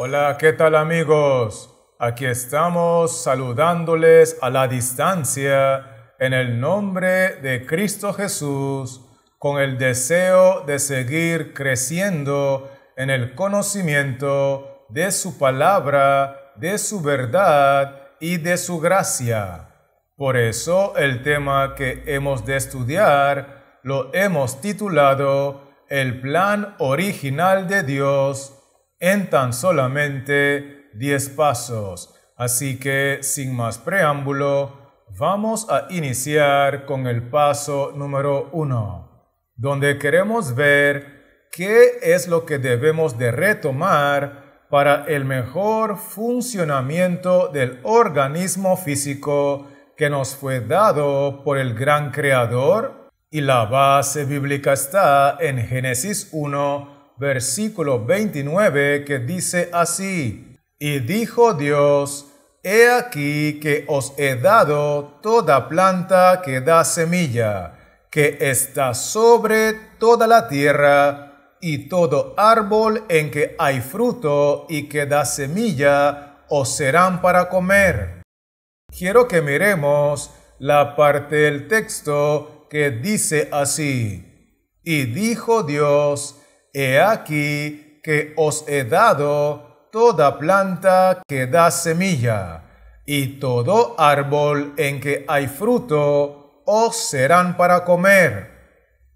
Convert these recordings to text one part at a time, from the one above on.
Hola, ¿qué tal amigos? Aquí estamos saludándoles a la distancia en el nombre de Cristo Jesús, con el deseo de seguir creciendo en el conocimiento de su palabra, de su verdad y de su gracia. Por eso el tema que hemos de estudiar lo hemos titulado El plan original de Dios en tan solamente 10 pasos. Así que, sin más preámbulo, vamos a iniciar con el paso número 1, donde queremos ver qué es lo que debemos de retomar para el mejor funcionamiento del organismo físico que nos fue dado por el gran Creador. Y la base bíblica está en Génesis 1, versículo 29, que dice así: Y dijo Dios, he aquí que os he dado toda planta que da semilla, que está sobre toda la tierra, y todo árbol en que hay fruto y que da semilla, os serán para comer. Quiero que miremos la parte del texto que dice así: Y dijo Dios, he aquí que os he dado toda planta que da semilla, y todo árbol en que hay fruto os serán para comer.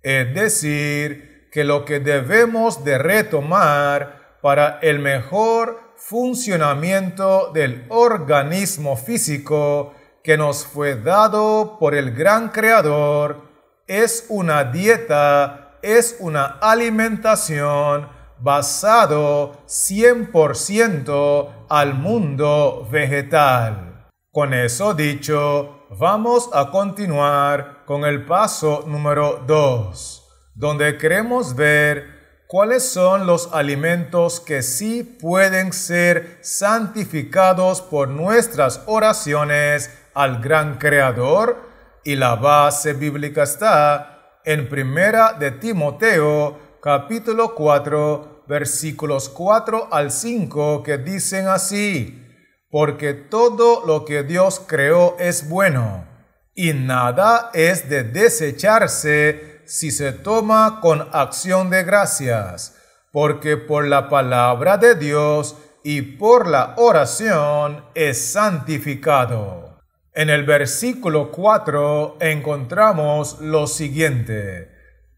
Es decir, que lo que debemos de retomar para el mejor funcionamiento del organismo físico que nos fue dado por el gran Creador es una dieta, es una alimentación basado 100% al mundo vegetal. Con eso dicho, vamos a continuar con el paso número 2, donde queremos ver cuáles son los alimentos que sí pueden ser santificados por nuestras oraciones al gran Creador. Y la base bíblica está en Primera de Timoteo, capítulo 4, versículos 4 al 5, que dicen así: Porque todo lo que Dios creó es bueno, y nada es de desecharse si se toma con acción de gracias, porque por la palabra de Dios y por la oración es santificado. En el versículo 4 encontramos lo siguiente: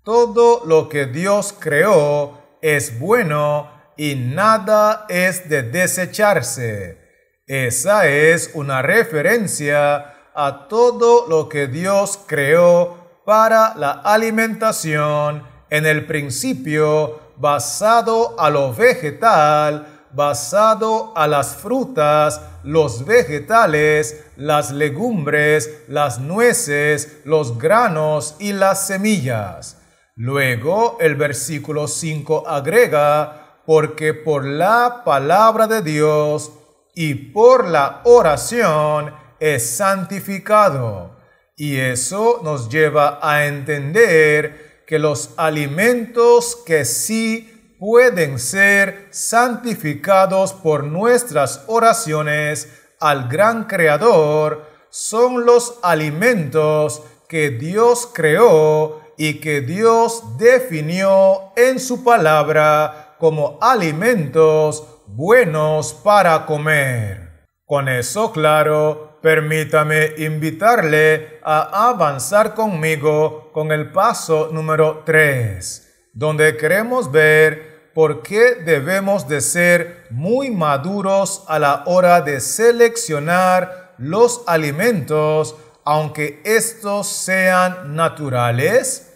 Todo lo que Dios creó es bueno y nada es de desecharse. Esa es una referencia a todo lo que Dios creó para la alimentación en el principio, basado a lo vegetal, basado a las frutas, los vegetales, las legumbres, las nueces, los granos y las semillas. Luego el versículo 5 agrega: Porque por la palabra de Dios y por la oración es santificado. Y eso nos lleva a entender que los alimentos que sí pueden ser santificados por nuestras oraciones al gran Creador son los alimentos que Dios creó y que Dios definió en su palabra como alimentos buenos para comer. Con eso claro, permítame invitarle a avanzar conmigo con el paso número 3, donde queremos ver por qué debemos de ser muy maduros a la hora de seleccionar los alimentos, aunque estos sean naturales.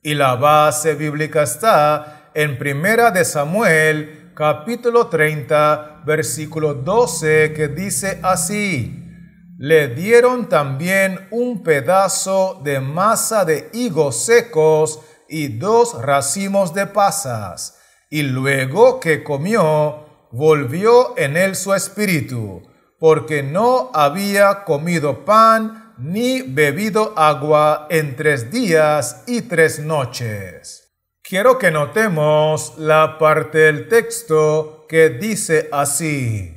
Y la base bíblica está en Primera de Samuel, capítulo 30, versículo 12, que dice así: Le dieron también un pedazo de masa de higos secos y 2 racimos de pasas, y luego que comió, volvió en él su espíritu, porque no había comido pan ni bebido agua en 3 días y 3 noches. Quiero que notemos la parte del texto que dice así: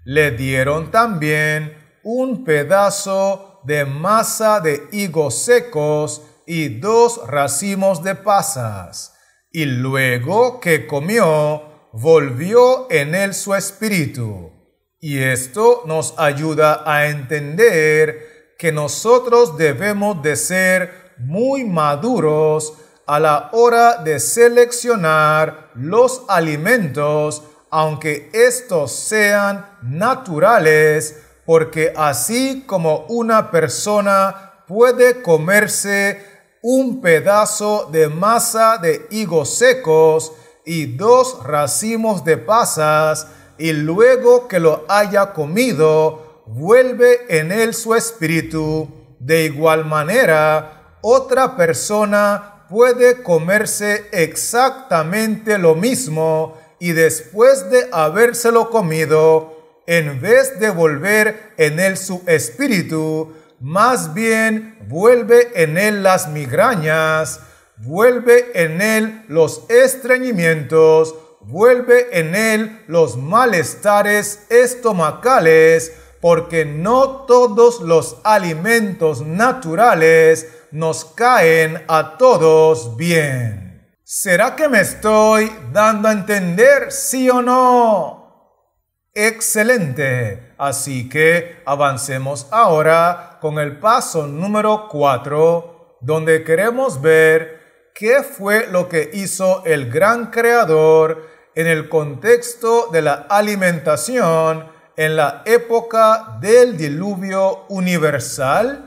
le dieron también un pedazo de masa de higos secos y 2 racimos de pasas. Y luego que comió, volvió en él su espíritu. Y esto nos ayuda a entender que nosotros debemos de ser muy maduros a la hora de seleccionar los alimentos, aunque estos sean naturales, porque así como una persona puede comerse un pedazo de masa de higos secos y 2 racimos de pasas, y luego que lo haya comido, vuelve en él su espíritu, de igual manera, otra persona puede comerse exactamente lo mismo y después de habérselo comido, en vez de volver en él su espíritu, más bien vuelve en él las migrañas, vuelve en él los estreñimientos, vuelve en él los malestares estomacales, porque no todos los alimentos naturales nos caen a todos bien. ¿Será que me estoy dando a entender, sí o no? Excelente. Así que avancemos ahora con el paso número 4, donde queremos ver qué fue lo que hizo el gran creador en el contexto de la alimentación en la época del diluvio universal.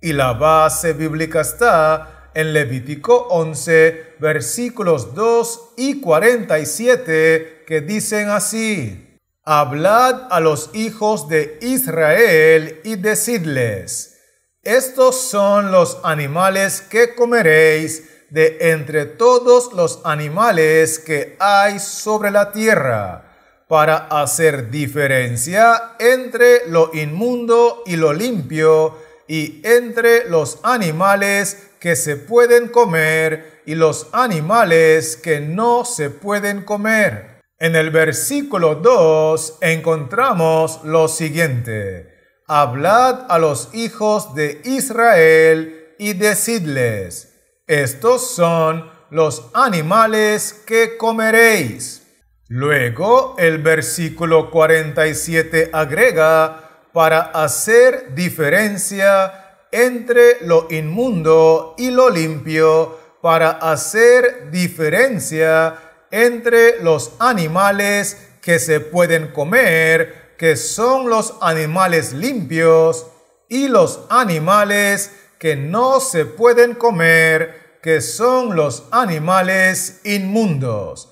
Y la base bíblica está en Levítico 11, versículos 2 y 47, que dicen así: hablad a los hijos de Israel y decidles: estos son los animales que comeréis de entre todos los animales que hay sobre la tierra, para hacer diferencia entre lo inmundo y lo limpio, y entre los animales que se pueden comer y los animales que no se pueden comer. En el versículo 2 encontramos lo siguiente: hablad a los hijos de Israel y decidles: estos son los animales que comeréis. Luego el versículo 47 agrega: para hacer diferencia entre lo inmundo y lo limpio, para hacer diferencia entre los animales que se pueden comer, que son los animales limpios, y los animales que no se pueden comer, que son los animales inmundos.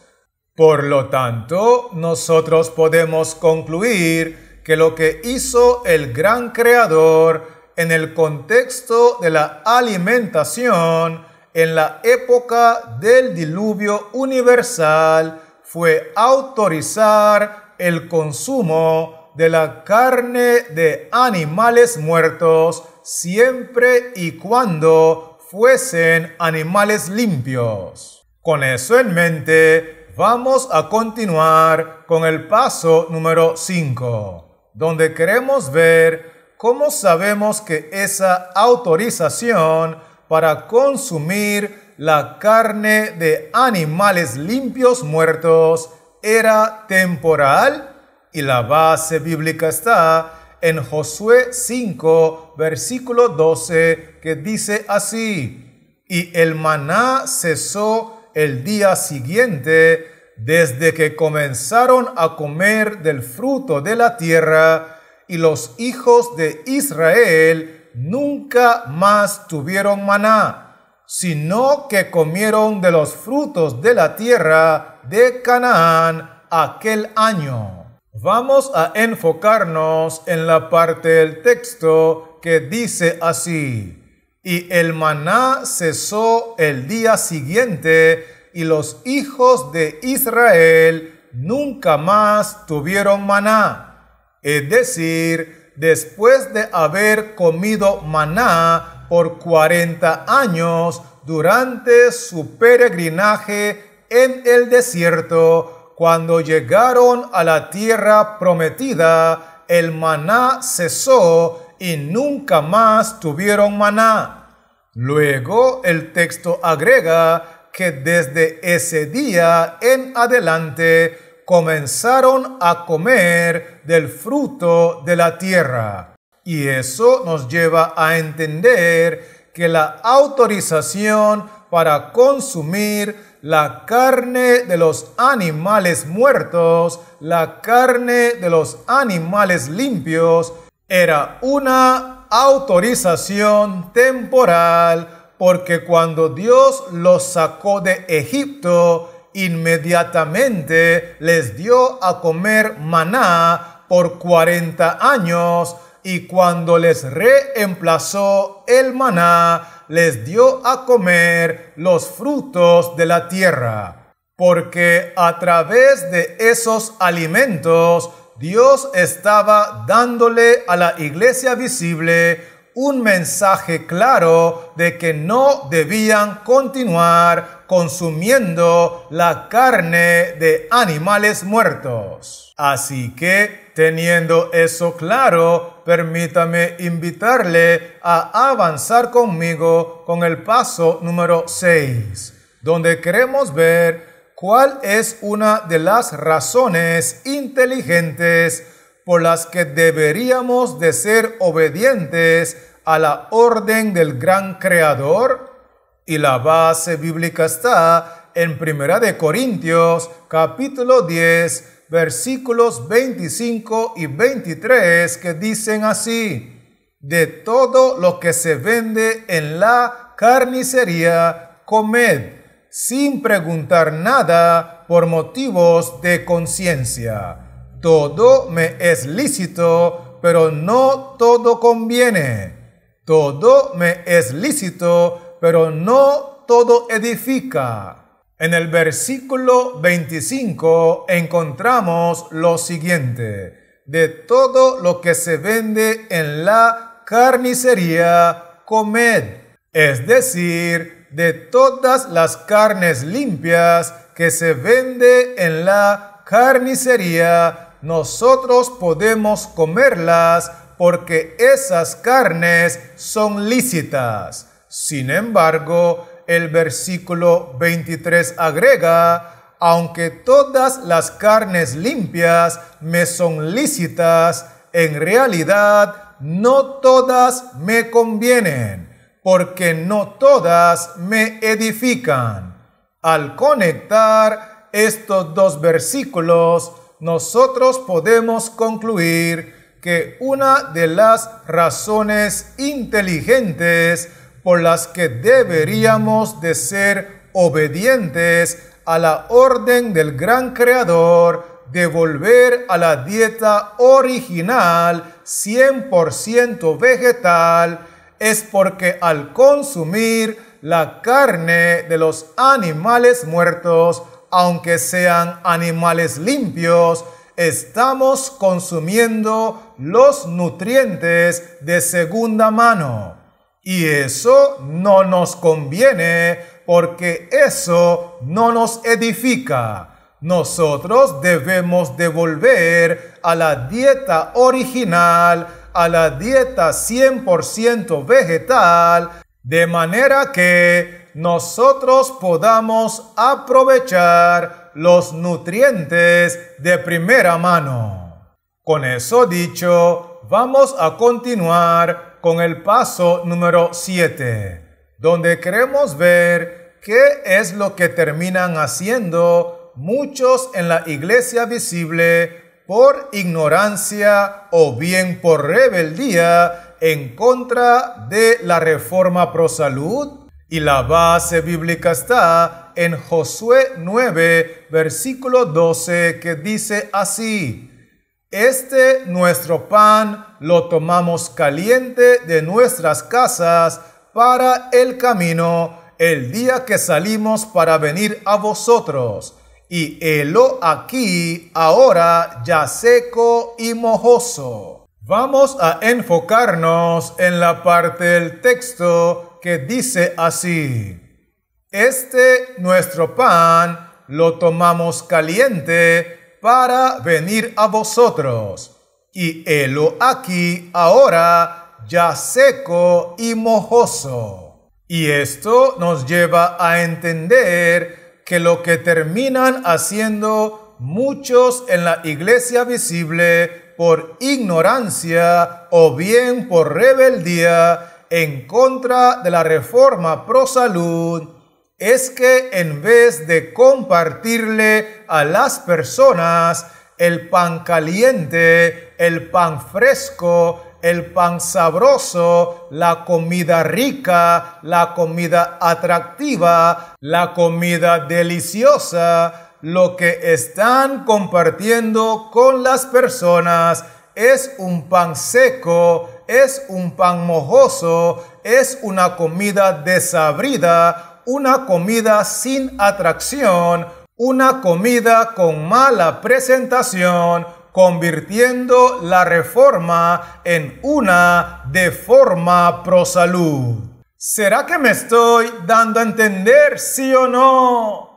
Por lo tanto, nosotros podemos concluir que lo que hizo el gran creador en el contexto de la alimentación en la época del diluvio universal fue autorizar el consumo de la carne de animales muertos siempre y cuando fuesen animales limpios. Con eso en mente, vamos a continuar con el paso número 5, donde queremos ver cómo sabemos que esa autorización para consumir la carne de animales limpios muertos era temporal. Y la base bíblica está en Josué 5, versículo 12, que dice así: y el maná cesó el día siguiente, desde que comenzaron a comer del fruto de la tierra, y los hijos de Israel nunca más tuvieron maná, sino que comieron de los frutos de la tierra de Canaán aquel año. Vamos a enfocarnos en la parte del texto que dice así: y el maná cesó el día siguiente, y los hijos de Israel nunca más tuvieron maná. Es decir, después de haber comido maná por 40 años durante su peregrinaje en el desierto, cuando llegaron a la tierra prometida, el maná cesó y nunca más tuvieron maná. Luego el texto agrega que desde ese día en adelante comenzaron a comer del fruto de la tierra. Y eso nos lleva a entender que la autorización para consumir la carne de los animales muertos, la carne de los animales limpios, era una autorización temporal, porque cuando Dios los sacó de Egipto, inmediatamente les dio a comer maná por 40 años, y cuando les reemplazó el maná, les dio a comer los frutos de la tierra. Porque a través de esos alimentos, Dios estaba dándole a la iglesia visible un mensaje claro de que no debían continuar consumiendo la carne de animales muertos. Así que, teniendo eso claro, permítame invitarle a avanzar conmigo con el paso número 6, donde queremos ver cuál es una de las razones inteligentes por las que deberíamos de ser obedientes a la orden del gran Creador. Y la base bíblica está en 1 Corintios capítulo 10, versículos 25 y 23, que dicen así: de todo lo que se vende en la carnicería, comed, sin preguntar nada por motivos de conciencia. Todo me es lícito, pero no todo conviene. Todo me es lícito, pero no todo edifica. En el versículo 25 encontramos lo siguiente: de todo lo que se vende en la carnicería, comed. Es decir, de todas las carnes limpias que se vende en la carnicería, nosotros podemos comerlas porque esas carnes son lícitas. Sin embargo, el versículo 23 agrega: aunque todas las carnes limpias me son lícitas, en realidad no todas me convienen, porque no todas me edifican. Al conectar estos dos versículos, nosotros podemos concluir que una de las razones inteligentes por las que deberíamos de ser obedientes a la orden del gran Creador de volver a la dieta original 100% vegetal es porque al consumir la carne de los animales muertos, aunque sean animales limpios, estamos consumiendo los nutrientes de segunda mano. Y eso no nos conviene, porque eso no nos edifica. Nosotros debemos de volver a la dieta original, a la dieta 100% vegetal, de manera que nosotros podamos aprovechar los nutrientes de primera mano. Con eso dicho, vamos a continuar con el paso número 7, donde queremos ver qué es lo que terminan haciendo muchos en la iglesia visible por ignorancia o bien por rebeldía en contra de la reforma pro salud. Y la base bíblica está en Josué 9, versículo 12, que dice así: este nuestro pan lo tomamos caliente de nuestras casas para el camino el día que salimos para venir a vosotros, y helo aquí ahora ya seco y mojoso. Vamos a enfocarnos en la parte del texto que dice así: este nuestro pan lo tomamos caliente para venir a vosotros, y helo aquí ahora ya seco y mojoso. Y esto nos lleva a entender que lo que terminan haciendo muchos en la iglesia visible por ignorancia o bien por rebeldía en contra de la reforma pro salud es que en vez de compartirle a las personas el pan caliente, el pan fresco, el pan sabroso, la comida rica, la comida atractiva, la comida deliciosa, lo que están compartiendo con las personas es un pan seco, es un pan mojoso, es una comida desabrida, una comida sin atracción, una comida con mala presentación, convirtiendo la reforma en una deforma pro salud. ¿Será que me estoy dando a entender, sí o no?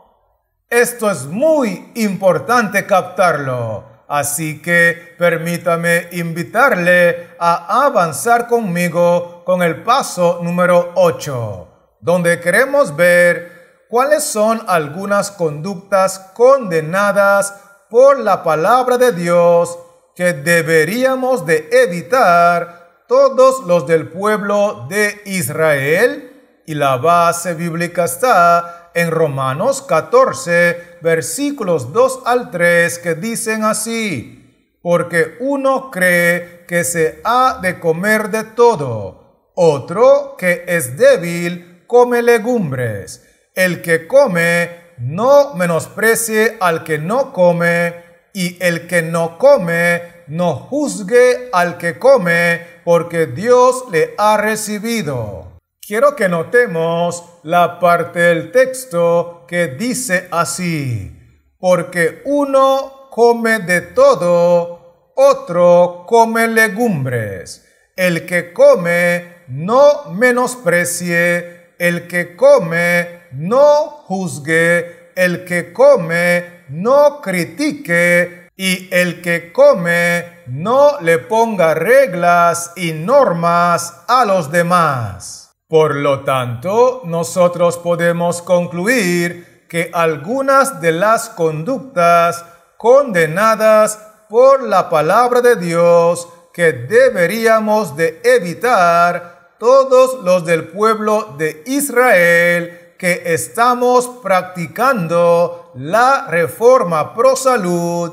Esto es muy importante captarlo. Así que permítame invitarle a avanzar conmigo con el paso número 8, donde queremos ver cuáles son algunas conductas condenadas por la palabra de Dios que deberíamos de evitar todos los del pueblo de Israel. Y la base bíblica está en Romanos 14, versículos 2 al 3, que dicen así: porque uno cree que se ha de comer de todo, otro que es débil come legumbres. El que come no menosprecie al que no come, y el que no come no juzgue al que come, porque Dios le ha recibido. Quiero que notemos la parte del texto que dice así: porque uno come de todo, otro come legumbres. El que come no menosprecie, el que come no juzgue, el que come no critique, y el que come no le ponga reglas y normas a los demás. Por lo tanto, nosotros podemos concluir que algunas de las conductas condenadas por la palabra de Dios que deberíamos de evitar todos los del pueblo de Israel que estamos practicando la reforma pro salud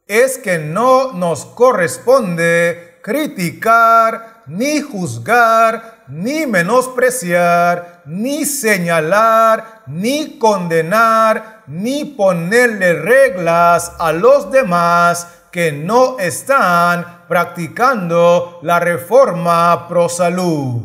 es que no nos corresponde criticar, ni juzgar, ni menospreciar, ni señalar, ni condenar, ni ponerle reglas a los demás que no están practicando la reforma pro salud.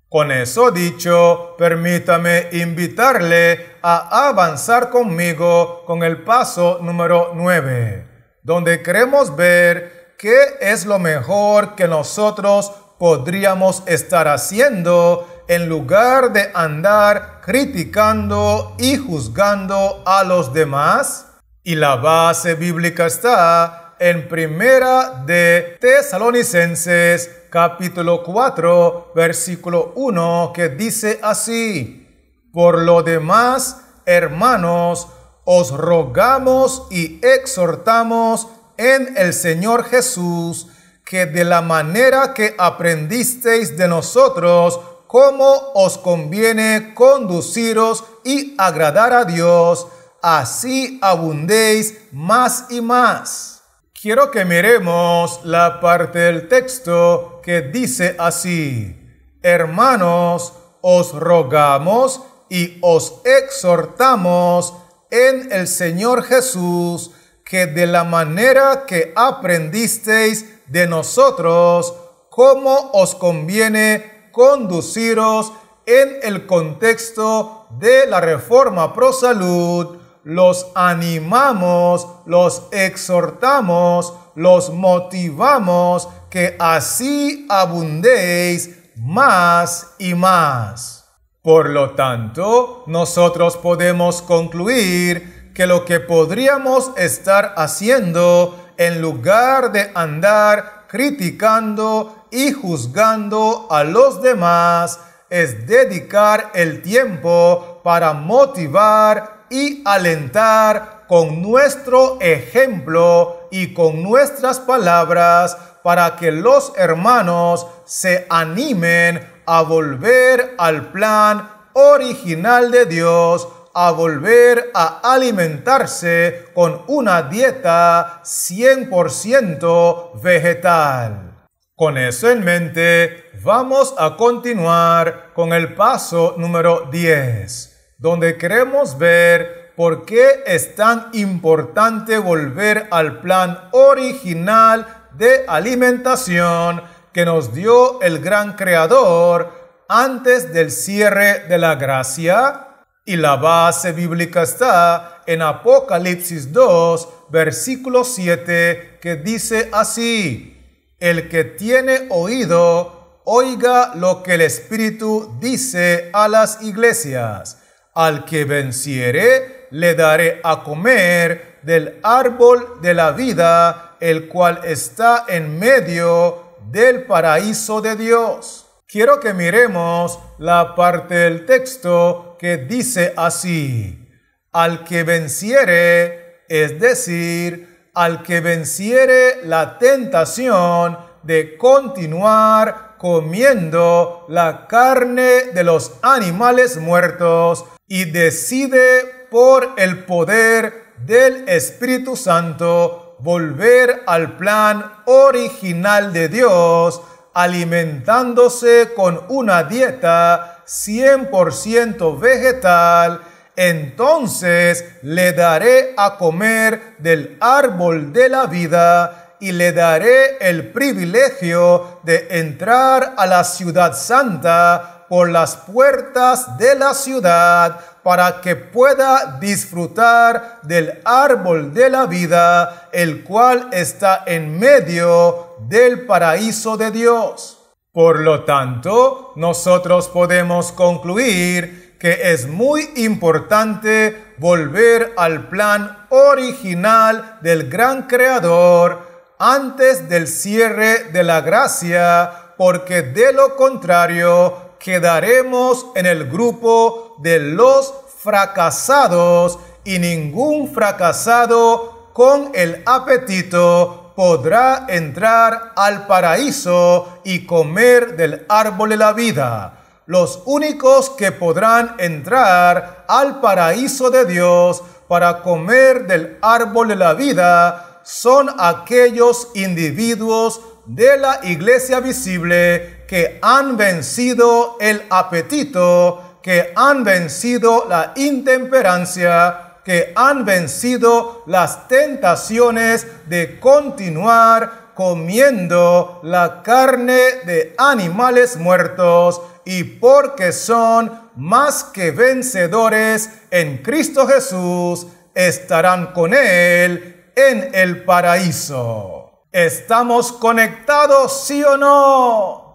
Con eso dicho, permítame invitarle a avanzar conmigo con el paso número 9, donde queremos ver qué es lo mejor que nosotros podríamos estar haciendo en lugar de andar criticando y juzgando a los demás. Y la base bíblica está en Primera de Tesalonicenses capítulo 4 versículo 1, que dice así: por lo demás, hermanos, os rogamos y exhortamos en el Señor Jesús, que de la manera que aprendisteis de nosotros, cómo os conviene conduciros y agradar a Dios, así abundéis más y más. Quiero que miremos la parte del texto que dice así: hermanos, os rogamos y os exhortamos en el Señor Jesús, que de la manera que aprendisteis de nosotros, cómo os conviene conduciros en el contexto de la reforma pro salud, los animamos, los exhortamos, los motivamos, que así abundéis más y más. Por lo tanto, nosotros podemos concluir que lo que podríamos estar haciendo en lugar de andar criticando y juzgando a los demás es dedicar el tiempo para motivar y alentar con nuestro ejemplo y con nuestras palabras para que los hermanos se animen a volver al plan original de Dios, a volver a alimentarse con una dieta 100% vegetal. Con eso en mente, vamos a continuar con el paso número 10, donde queremos ver por qué es tan importante volver al plan original de alimentación que nos dio el gran Creador antes del cierre de la gracia. Y la base bíblica está en Apocalipsis 2, versículo 7, que dice así: el que tiene oído, oiga lo que el Espíritu dice a las iglesias. Al que venciere, le daré a comer del árbol de la vida, el cual está en medio del paraíso de Dios. Quiero que miremos la parte del texto que dice así: al que venciere, es decir, al que venciere la tentación de continuar comiendo la carne de los animales muertos y decide por el poder del Espíritu Santo volver al plan original de Dios, alimentándose con una dieta 100% vegetal, entonces le daré a comer del árbol de la vida y le daré el privilegio de entrar a la ciudad santa por las puertas de la ciudad para que pueda disfrutar del árbol de la vida, el cual está en medio del paraíso de Dios. Por lo tanto, nosotros podemos concluir que es muy importante volver al plan original del gran Creador antes del cierre de la gracia, porque de lo contrario quedaremos en el grupo de los fracasados, y ningún fracasado con el apetito podrá entrar al paraíso y comer del árbol de la vida. Los únicos que podrán entrar al paraíso de Dios para comer del árbol de la vida son aquellos individuos de la iglesia visible que han vencido el apetito, que han vencido la intemperancia, que han vencido las tentaciones de continuar comiendo la carne de animales muertos, y porque son más que vencedores en Cristo Jesús, estarán con Él en el paraíso. ¿Estamos conectados, sí o no?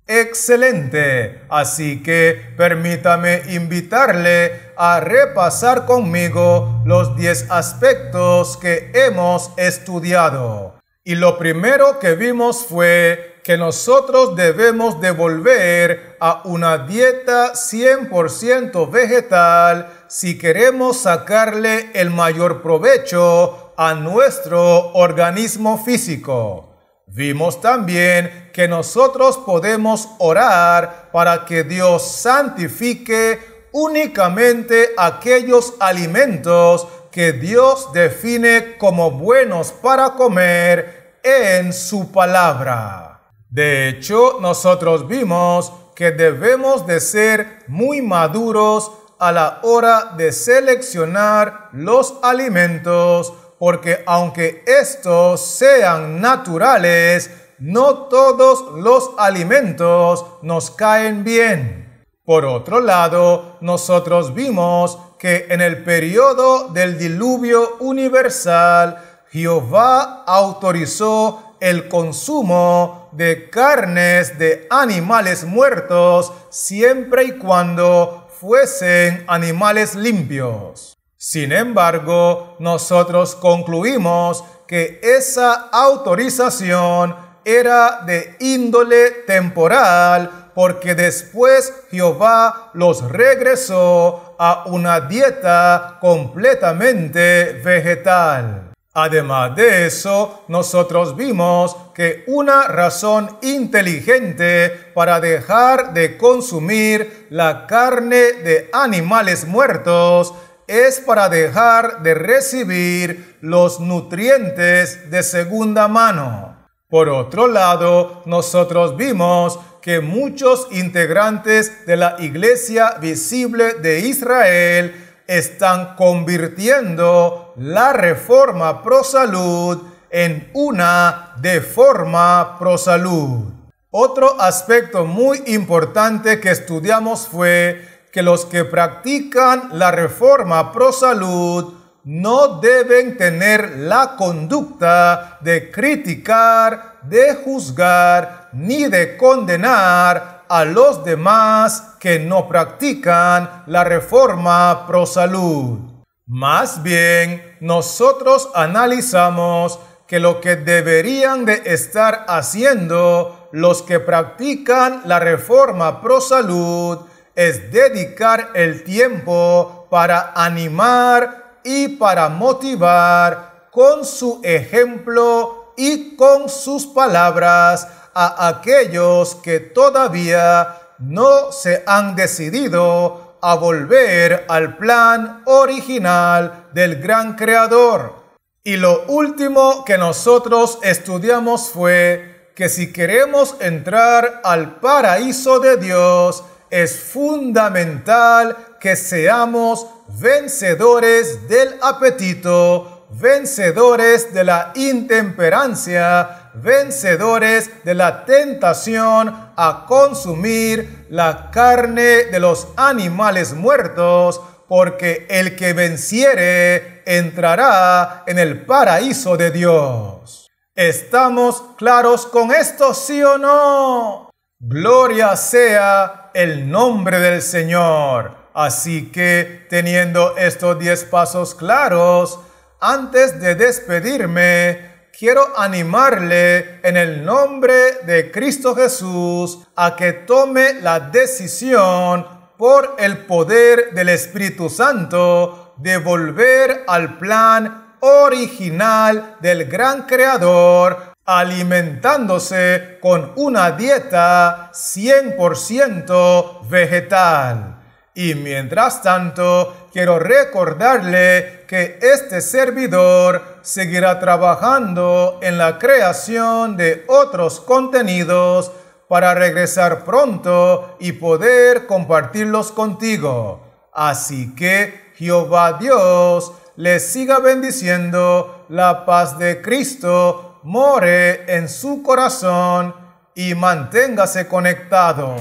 Excelente. Así que permítame invitarle a repasar conmigo los 10 aspectos que hemos estudiado. Y lo primero que vimos fue que nosotros debemos de volver a una dieta 100% vegetal si queremos sacarle el mayor provecho a nuestro organismo físico. Vimos también que nosotros podemos orar para que Dios santifique únicamente aquellos alimentos que Dios define como buenos para comer en su palabra. De hecho, nosotros vimos que debemos de ser muy maduros a la hora de seleccionar los alimentos, porque aunque estos sean naturales, no todos los alimentos nos caen bien. Por otro lado, nosotros vimos que en el periodo del diluvio universal, Jehová autorizó el consumo de carnes de animales muertos siempre y cuando fuesen animales limpios. Sin embargo, nosotros concluimos que esa autorización era de índole temporal, porque después Jehová los regresó a una dieta completamente vegetal. Además de eso, nosotros vimos que una razón inteligente para dejar de consumir la carne de animales muertos es para dejar de recibir los nutrientes de segunda mano. Por otro lado, nosotros vimos que muchos integrantes de la Iglesia Visible de Israel están convirtiendo la reforma pro salud en una deforma pro salud. Otro aspecto muy importante que estudiamos fue que los que practican la reforma pro salud no deben tener la conducta de criticar, de juzgar, ni de condenar a los demás que no practican la reforma pro salud. Más bien, nosotros analizamos que lo que deberían de estar haciendo los que practican la reforma pro salud es dedicar el tiempo para animar y para motivar con su ejemplo y con sus palabras a aquellos que todavía no se han decidido a volver al plan original del gran Creador. Y lo último que nosotros estudiamos fue que si queremos entrar al paraíso de Dios, es fundamental que seamos vencedores del apetito, vencedores de la intemperancia, vencedores de la tentación a consumir la carne de los animales muertos, porque el que venciere entrará en el paraíso de Dios. ¿Estamos claros con esto, sí o no? Gloria sea el nombre del Señor. Así que, teniendo estos 10 pasos claros, antes de despedirme, quiero animarle en el nombre de Cristo Jesús a que tome la decisión por el poder del Espíritu Santo de volver al plan original del gran Creador, alimentándose con una dieta 100% vegetal. Y mientras tanto, quiero recordarle que este servidor seguirá trabajando en la creación de otros contenidos para regresar pronto y poder compartirlos contigo. Así que Jehová Dios les siga bendiciendo, la paz de Cristo more en su corazón y manténgase conectado.